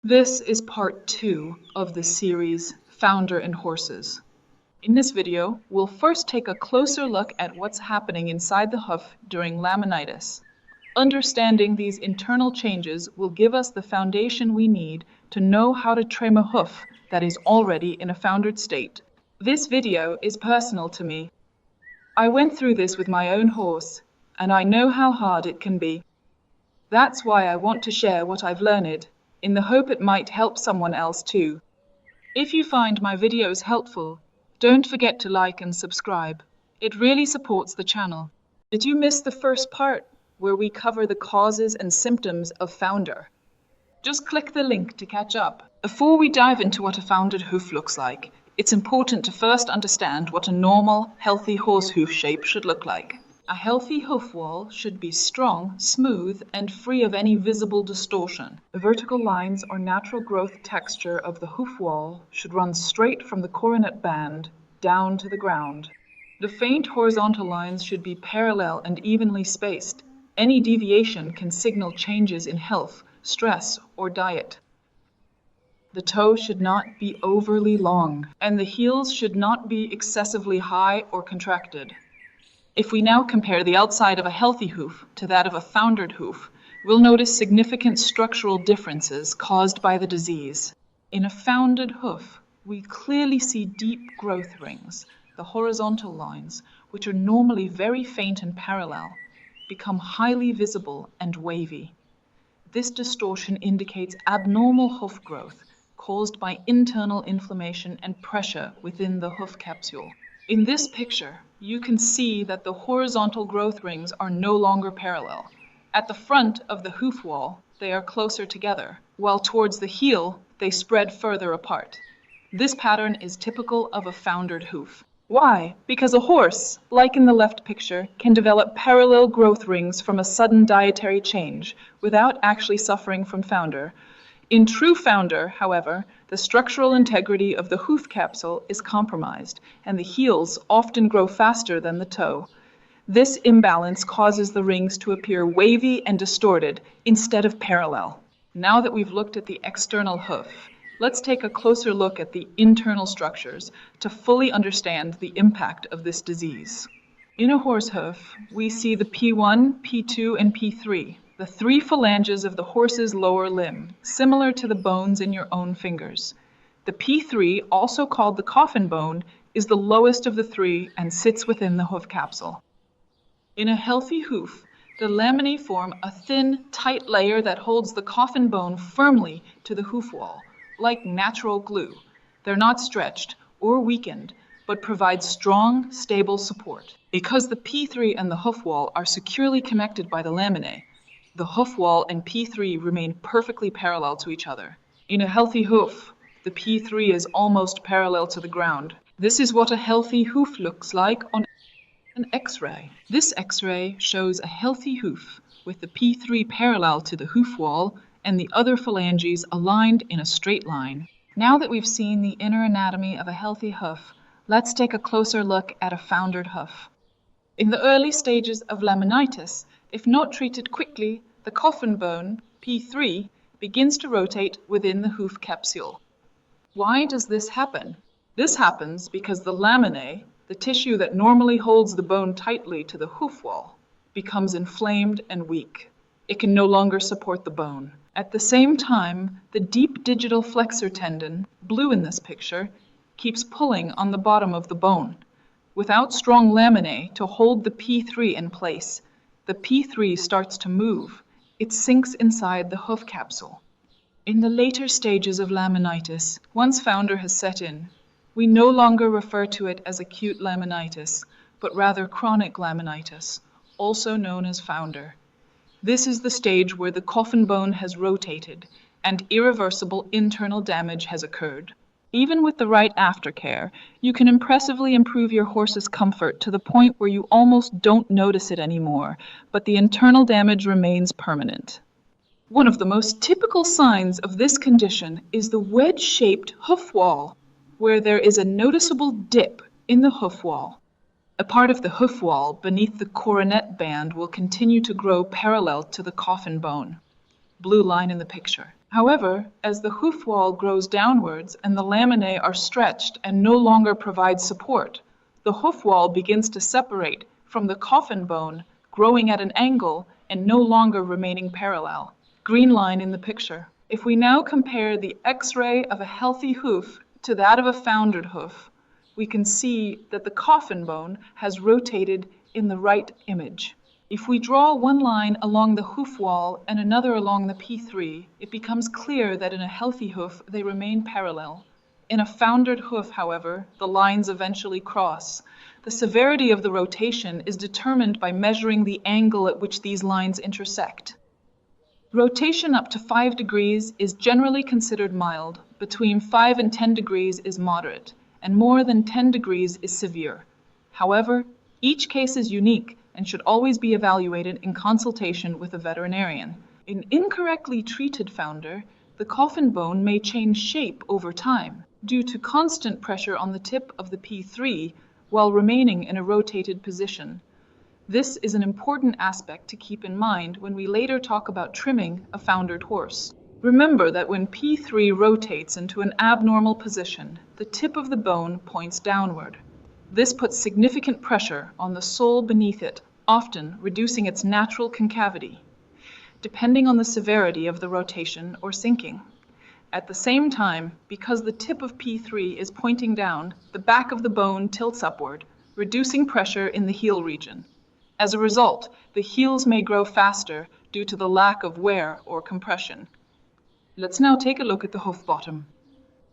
This is part 2 of the series Founder and Horses. In this video, we'll first take a closer look at what's happening inside the hoof during laminitis. Understanding these internal changes will give us the foundation we need to know how to trim a hoof that is already in a foundered state. This video is personal to me. I went through this with my own horse, and I know how hard it can be. That's why I want to share what I've learned, in the hope it might help someone else too. If you find my videos helpful, don't forget to like and subscribe. It really supports the channel. Did you miss the first part, where we cover the causes and symptoms of founder? Just click the link to catch up. Before we dive into what a foundered hoof looks like, it's important to first understand what a normal, healthy horse hoof shape should look like. A healthy hoof wall should be strong, smooth, and free of any visible distortion. The vertical lines or natural growth texture of the hoof wall should run straight from the coronet band down to the ground. The faint horizontal lines should be parallel and evenly spaced. Any deviation can signal changes in health, stress, or diet. The toe should not be overly long, and the heels should not be excessively high or contracted. If we now compare the outside of a healthy hoof to that of a foundered hoof, we'll notice significant structural differences caused by the disease. In a foundered hoof, we clearly see deep growth rings. The horizontal lines, which are normally very faint and parallel, become highly visible and wavy. This distortion indicates abnormal hoof growth caused by internal inflammation and pressure within the hoof capsule. In this picture, you can see that the horizontal growth rings are no longer parallel. At the front of the hoof wall, they are closer together, while towards the heel, they spread further apart. This pattern is typical of a foundered hoof. Why? Because a horse, like in the left picture, can develop parallel growth rings from a sudden dietary change without actually suffering from founder. In true founder, however, the structural integrity of the hoof capsule is compromised, and the heels often grow faster than the toe. This imbalance causes the rings to appear wavy and distorted instead of parallel. Now that we've looked at the external hoof, let's take a closer look at the internal structures to fully understand the impact of this disease. In a horse hoof, we see the P1, P2, and P3. The three phalanges of the horse's lower limb, similar to the bones in your own fingers. The P3, also called the coffin bone, is the lowest of the three and sits within the hoof capsule. In a healthy hoof, the laminae form a thin, tight layer that holds the coffin bone firmly to the hoof wall, like natural glue. They're not stretched or weakened, but provide strong, stable support. Because the P3 and the hoof wall are securely connected by the laminae, the hoof wall and P3 remain perfectly parallel to each other. In a healthy hoof, the P3 is almost parallel to the ground. This is what a healthy hoof looks like on an X-ray. This X-ray shows a healthy hoof with the P3 parallel to the hoof wall and the other phalanges aligned in a straight line. Now that we've seen the inner anatomy of a healthy hoof, let's take a closer look at a foundered hoof. In the early stages of laminitis, if not treated quickly, the coffin bone, P3, begins to rotate within the hoof capsule. Why does this happen? This happens because the laminae, the tissue that normally holds the bone tightly to the hoof wall, becomes inflamed and weak. It can no longer support the bone. At the same time, the deep digital flexor tendon, blue in this picture, keeps pulling on the bottom of the bone. Without strong laminae to hold the P3 in place, the P3 starts to move. It sinks inside the hoof capsule. In the later stages of laminitis, once founder has set in, we no longer refer to it as acute laminitis, but rather chronic laminitis, also known as founder. This is the stage where the coffin bone has rotated and irreversible internal damage has occurred. Even with the right aftercare, you can impressively improve your horse's comfort to the point where you almost don't notice it anymore, but the internal damage remains permanent. One of the most typical signs of this condition is the wedge-shaped hoof wall, where there is a noticeable dip in the hoof wall. A part of the hoof wall beneath the coronet band will continue to grow parallel to the coffin bone. Blue line in the picture. However, as the hoof wall grows downwards and the laminae are stretched and no longer provide support, the hoof wall begins to separate from the coffin bone, growing at an angle and no longer remaining parallel. Green line in the picture. If we now compare the X-ray of a healthy hoof to that of a foundered hoof, we can see that the coffin bone has rotated in the right image. If we draw one line along the hoof wall and another along the P3, it becomes clear that in a healthy hoof they remain parallel. In a foundered hoof, however, the lines eventually cross. The severity of the rotation is determined by measuring the angle at which these lines intersect. Rotation up to 5 degrees is generally considered mild, between 5 and 10 degrees is moderate, and more than 10 degrees is severe. However, each case is unique and should always be evaluated in consultation with a veterinarian. In incorrectly treated founder, the coffin bone may change shape over time due to constant pressure on the tip of the P3 while remaining in a rotated position. This is an important aspect to keep in mind when we later talk about trimming a foundered horse. Remember that when P3 rotates into an abnormal position, the tip of the bone points downward. This puts significant pressure on the sole beneath it, often reducing its natural concavity, depending on the severity of the rotation or sinking. At the same time, because the tip of P3 is pointing down, the back of the bone tilts upward, reducing pressure in the heel region. As a result, the heels may grow faster due to the lack of wear or compression. Let's now take a look at the hoof bottom.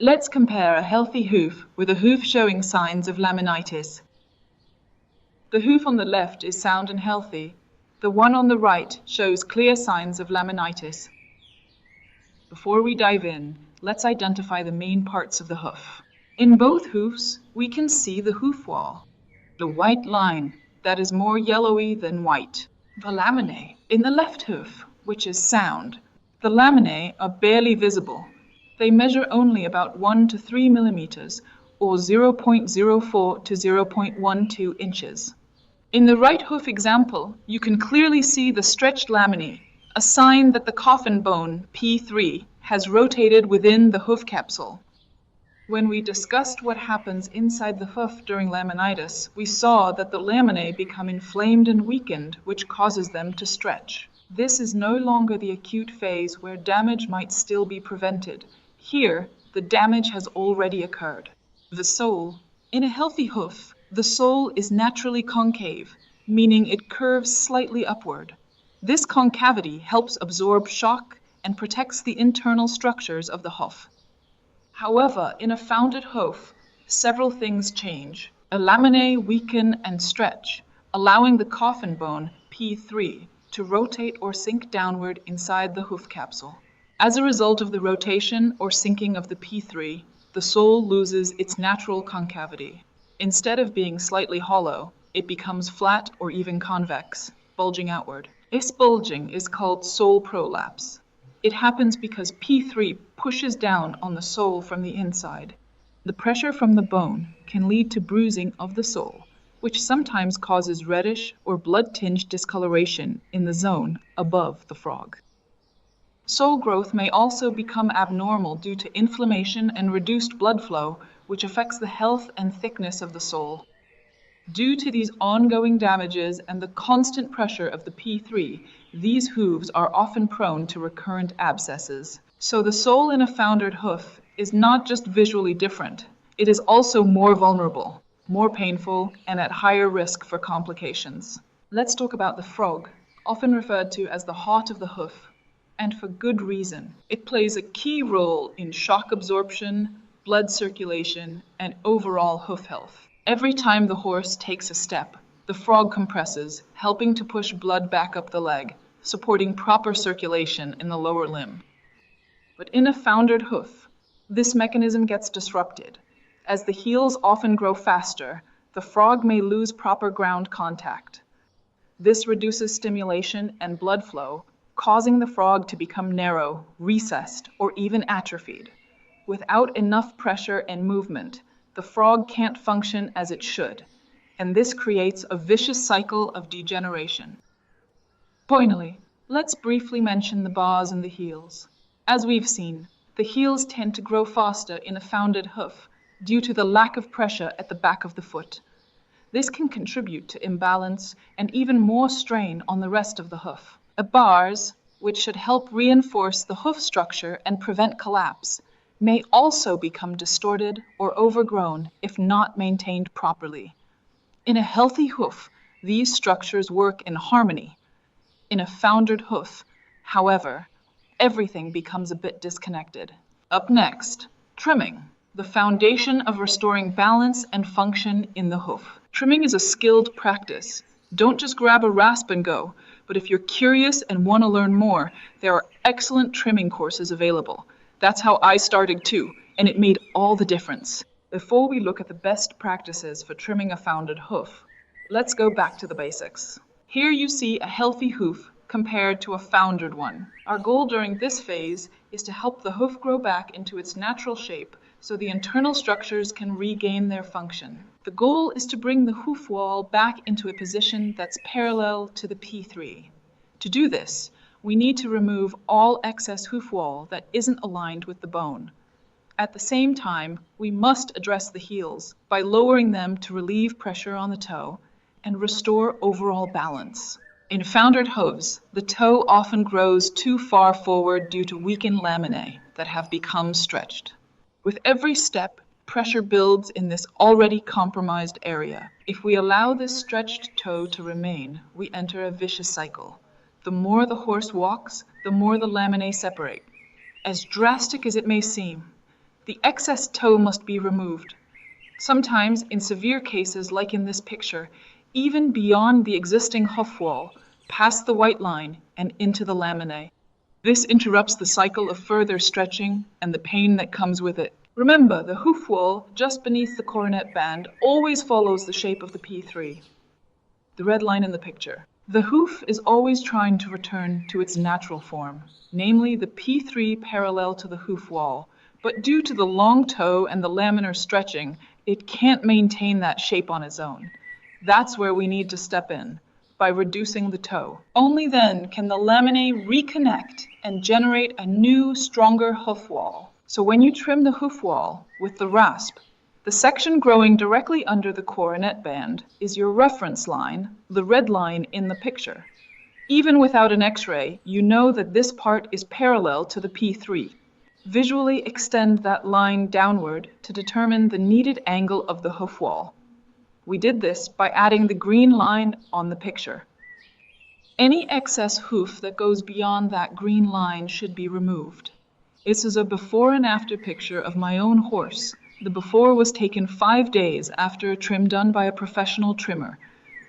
Let's compare a healthy hoof with a hoof showing signs of laminitis. The hoof on the left is sound and healthy. The one on the right shows clear signs of laminitis. Before we dive in, let's identify the main parts of the hoof. In both hoofs, we can see the hoof wall, the white line that is more yellowy than white. The laminae in the left hoof, which is sound. The laminae are barely visible. They measure only about 1 to 3 millimeters, or 0.04 to 0.12 inches. In the right hoof example, you can clearly see the stretched laminae, a sign that the coffin bone, P3, has rotated within the hoof capsule. When we discussed what happens inside the hoof during laminitis, we saw that the laminae become inflamed and weakened, which causes them to stretch. This is no longer the acute phase where damage might still be prevented. Here, the damage has already occurred. The sole. In a healthy hoof, the sole is naturally concave, meaning it curves slightly upward. This concavity helps absorb shock and protects the internal structures of the hoof. However, in a founded hoof, several things change. A laminae weaken and stretch, allowing the coffin bone, P3, to rotate or sink downward inside the hoof capsule. As a result of the rotation or sinking of the P3, the sole loses its natural concavity. Instead of being slightly hollow, it becomes flat or even convex, bulging outward. This bulging is called sole prolapse. It happens because P3 pushes down on the sole from the inside. The pressure from the bone can lead to bruising of the sole, which sometimes causes reddish or blood-tinged discoloration in the zone above the frog. Sole growth may also become abnormal due to inflammation and reduced blood flow, which affects the health and thickness of the sole. Due to these ongoing damages and the constant pressure of the P3, these hooves are often prone to recurrent abscesses. So the sole in a foundered hoof is not just visually different, it is also more vulnerable, more painful, and at higher risk for complications. Let's talk about the frog, often referred to as the heart of the hoof. And for good reason. It plays a key role in shock absorption, blood circulation, and overall hoof health. Every time the horse takes a step, the frog compresses, helping to push blood back up the leg, supporting proper circulation in the lower limb. But in a foundered hoof, this mechanism gets disrupted. As the heels often grow faster, the frog may lose proper ground contact. This reduces stimulation and blood flow, causing the frog to become narrow, recessed, or even atrophied. Without enough pressure and movement, the frog can't function as it should, and this creates a vicious cycle of degeneration. Finally, let's briefly mention the bars and the heels. As we've seen, the heels tend to grow faster in a founded hoof due to the lack of pressure at the back of the foot. This can contribute to imbalance and even more strain on the rest of the hoof. The bars, which should help reinforce the hoof structure and prevent collapse, may also become distorted or overgrown if not maintained properly. In a healthy hoof, these structures work in harmony. In a foundered hoof, however, everything becomes a bit disconnected. Up next, trimming, the foundation of restoring balance and function in the hoof. Trimming is a skilled practice. Don't just grab a rasp and go, but if you're curious and want to learn more, there are excellent trimming courses available. That's how I started too, and it made all the difference. Before we look at the best practices for trimming a founded hoof, let's go back to the basics. Here you see a healthy hoof compared to a foundered one. Our goal during this phase is to help the hoof grow back into its natural shape so the internal structures can regain their function. The goal is to bring the hoof wall back into a position that's parallel to the P3. To do this, we need to remove all excess hoof wall that isn't aligned with the bone. At the same time, we must address the heels by lowering them to relieve pressure on the toe and restore overall balance. In foundered hooves, the toe often grows too far forward due to weakened laminae that have become stretched. With every step, pressure builds in this already compromised area. If we allow this stretched toe to remain, we enter a vicious cycle. The more the horse walks, the more the laminae separate. As drastic as it may seem, the excess toe must be removed. Sometimes, in severe cases like in this picture, even beyond the existing hoof wall, past the white line and into the laminae. This interrupts the cycle of further stretching and the pain that comes with it. Remember, the hoof wall just beneath the coronet band always follows the shape of the P3, the red line in the picture. The hoof is always trying to return to its natural form, namely the P3 parallel to the hoof wall, but due to the long toe and the laminar stretching, it can't maintain that shape on its own. That's where we need to step in, by reducing the toe. Only then can the laminae reconnect and generate a new, stronger hoof wall. So when you trim the hoof wall with the rasp, the section growing directly under the coronet band is your reference line, the red line in the picture. Even without an X-ray, you know that this part is parallel to the P3. Visually extend that line downward to determine the needed angle of the hoof wall. We did this by adding the green line on the picture. Any excess hoof that goes beyond that green line should be removed. This is a before and after picture of my own horse. The before was taken 5 days after a trim done by a professional trimmer.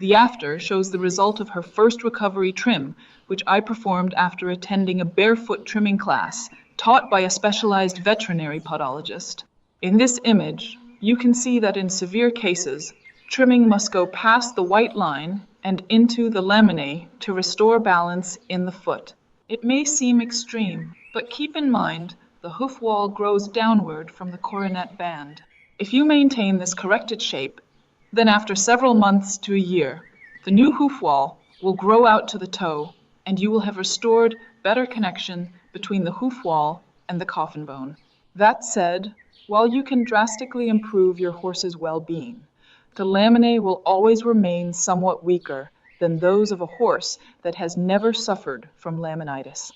The after shows the result of her first recovery trim, which I performed after attending a barefoot trimming class taught by a specialized veterinary podologist. In this image, you can see that in severe cases, trimming must go past the white line and into the laminae to restore balance in the foot. It may seem extreme, but keep in mind the hoof wall grows downward from the coronet band. If you maintain this corrected shape, then after several months to a year, the new hoof wall will grow out to the toe and you will have restored better connection between the hoof wall and the coffin bone. That said, while you can drastically improve your horse's well-being, the laminae will always remain somewhat weaker than those of a horse that has never suffered from laminitis.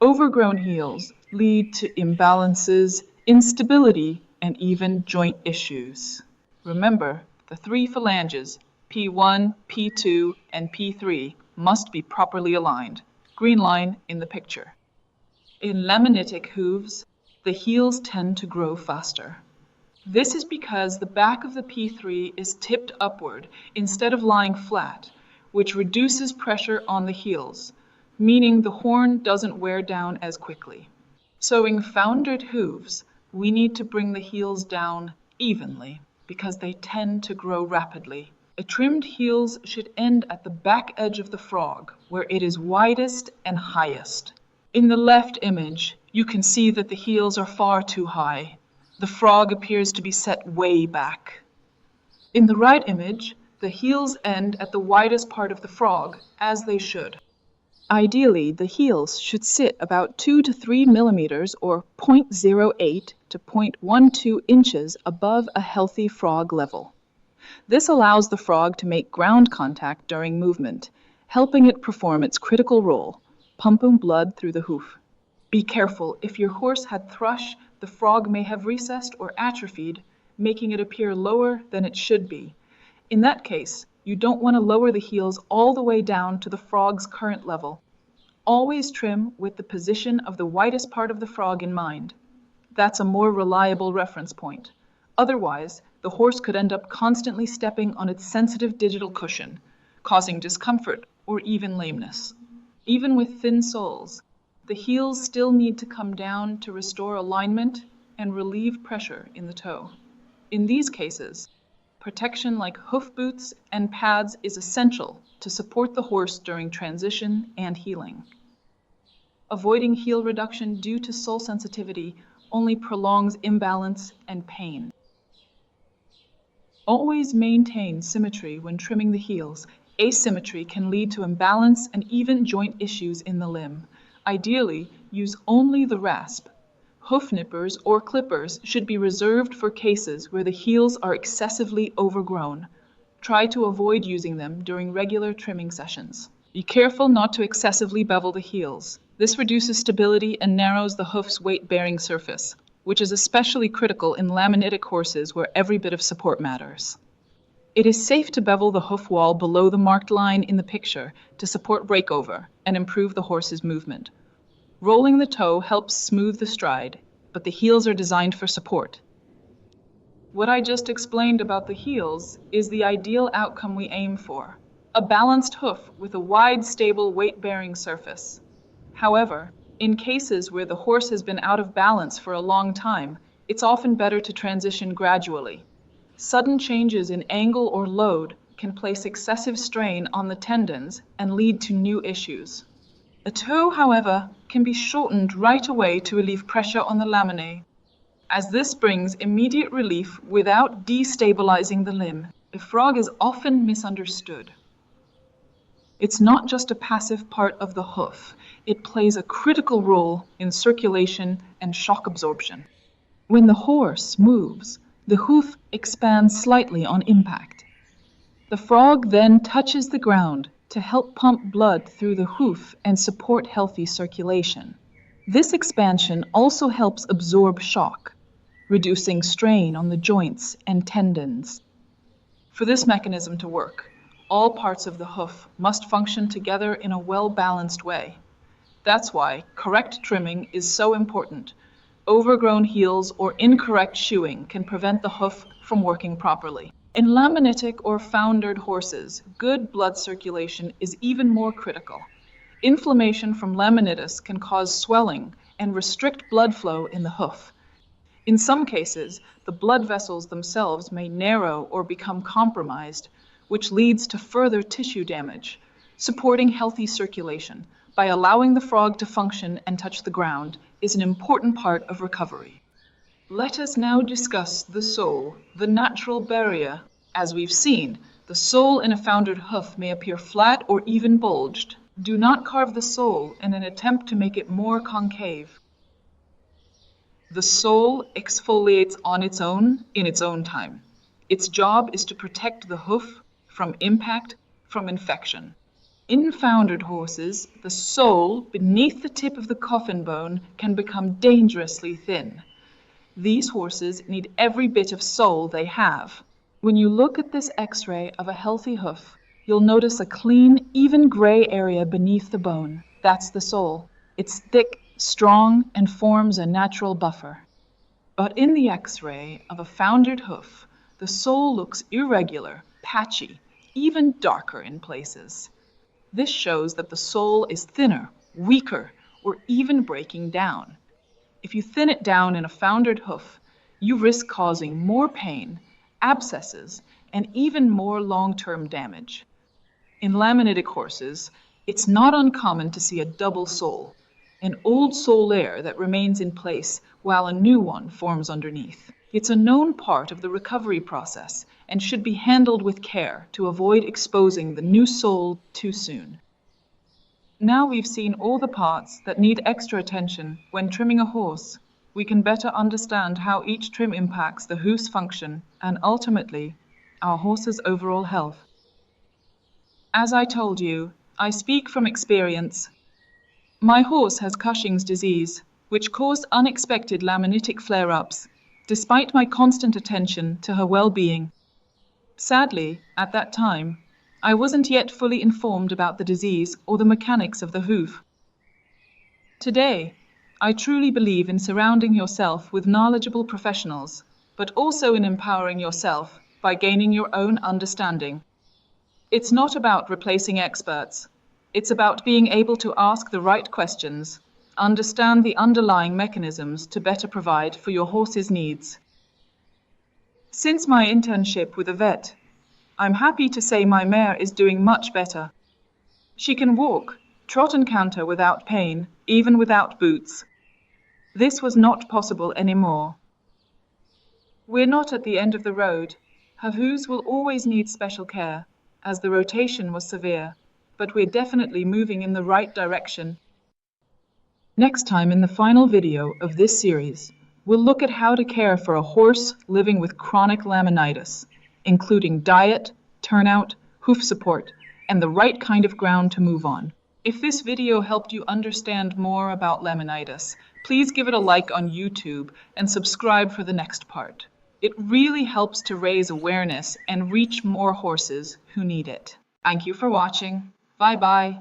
Overgrown heels lead to imbalances, instability, and even joint issues. Remember, the 3 phalanges, P1, P2, and P3, must be properly aligned. Green line in the picture. In laminitic hooves, the heels tend to grow faster. This is because the back of the P3 is tipped upward instead of lying flat, which reduces pressure on the heels, meaning the horn doesn't wear down as quickly. So in foundered hooves, we need to bring the heels down evenly because they tend to grow rapidly. A trimmed heels should end at the back edge of the frog, where it is widest and highest. In the left image, you can see that the heels are far too high. The frog appears to be set way back. In the right image, the heels end at the widest part of the frog, as they should. Ideally, the heels should sit about 2 to 3 millimeters or 0.08 to 0.12 inches above a healthy frog level. This allows the frog to make ground contact during movement, helping it perform its critical role, pumping blood through the hoof. Be careful, if your horse had thrush, the frog may have recessed or atrophied, making it appear lower than it should be. In that case, you don't want to lower the heels all the way down to the frog's current level. Always trim with the position of the widest part of the frog in mind. That's a more reliable reference point. Otherwise, the horse could end up constantly stepping on its sensitive digital cushion, causing discomfort or even lameness. Even with thin soles, the heels still need to come down to restore alignment and relieve pressure in the toe. In these cases, protection like hoof boots and pads is essential to support the horse during transition and healing. Avoiding heel reduction due to sole sensitivity only prolongs imbalance and pain. Always maintain symmetry when trimming the heels. Asymmetry can lead to imbalance and even joint issues in the limb. Ideally, use only the rasp. Hoof nippers or clippers should be reserved for cases where the heels are excessively overgrown. Try to avoid using them during regular trimming sessions. Be careful not to excessively bevel the heels. This reduces stability and narrows the hoof's weight-bearing surface, which is especially critical in laminitic horses where every bit of support matters. It is safe to bevel the hoof wall below the marked line in the picture to support breakover and improve the horse's movement. Rolling the toe helps smooth the stride, but the heels are designed for support. What I just explained about the heels is the ideal outcome we aim for: a balanced hoof with a wide, stable, weight-bearing surface. However, in cases where the horse has been out of balance for a long time, it's often better to transition gradually. Sudden changes in angle or load can place excessive strain on the tendons and lead to new issues. The toe, however, can be shortened right away to relieve pressure on the laminae, as this brings immediate relief without destabilizing the limb. The frog is often misunderstood. It's not just a passive part of the hoof. It plays a critical role in circulation and shock absorption. When the horse moves, the hoof expands slightly on impact. The frog then touches the ground to help pump blood through the hoof and support healthy circulation. This expansion also helps absorb shock, reducing strain on the joints and tendons. For this mechanism to work, all parts of the hoof must function together in a well-balanced way. That's why correct trimming is so important. Overgrown heels or incorrect shoeing can prevent the hoof from working properly. In laminitic or foundered horses, good blood circulation is even more critical. Inflammation from laminitis can cause swelling and restrict blood flow in the hoof. In some cases, the blood vessels themselves may narrow or become compromised, which leads to further tissue damage. Supporting healthy circulation by allowing the frog to function and touch the ground is an important part of recovery. Let us now discuss the sole, the natural barrier. As we've seen, the sole in a foundered hoof may appear flat or even bulged. Do not carve the sole in an attempt to make it more concave. The sole exfoliates on its own in its own time. Its job is to protect the hoof from impact, from infection. In foundered horses, the sole beneath the tip of the coffin bone can become dangerously thin. These horses need every bit of sole they have. When you look at this X-ray of a healthy hoof, you'll notice a clean, even gray area beneath the bone. That's the sole. It's thick, strong, and forms a natural buffer. But in the X-ray of a foundered hoof, the sole looks irregular, patchy, even darker in places. This shows that the sole is thinner, weaker, or even breaking down. If you thin it down in a foundered hoof, you risk causing more pain, abscesses, and even more long-term damage. In laminitic horses, it's not uncommon to see a double sole, an old sole layer that remains in place while a new one forms underneath. It's a known part of the recovery process and should be handled with care to avoid exposing the new sole too soon. Now we've seen all the parts that need extra attention when trimming a horse, we can better understand how each trim impacts the hoof's function and ultimately our horse's overall health. As I told you, I speak from experience. My horse has Cushing's disease, which caused unexpected laminitic flare-ups, despite my constant attention to her well-being. Sadly, at that time, I wasn't yet fully informed about the disease or the mechanics of the hoof. Today, I truly believe in surrounding yourself with knowledgeable professionals, but also in empowering yourself by gaining your own understanding. It's not about replacing experts. It's about being able to ask the right questions, understand the underlying mechanisms to better provide for your horse's needs. Since my internship with a vet, I'm happy to say my mare is doing much better. She can walk, trot and canter without pain, even without boots. This was not possible anymore. We're not at the end of the road. Her hooves will always need special care, as the rotation was severe, but we're definitely moving in the right direction. Next time in the final video of this series, we'll look at how to care for a horse living with chronic laminitis, including diet, turnout, hoof support, and the right kind of ground to move on. If this video helped you understand more about laminitis, please give it a like on YouTube and subscribe for the next part. It really helps to raise awareness and reach more horses who need it. Thank you for watching. Bye-bye.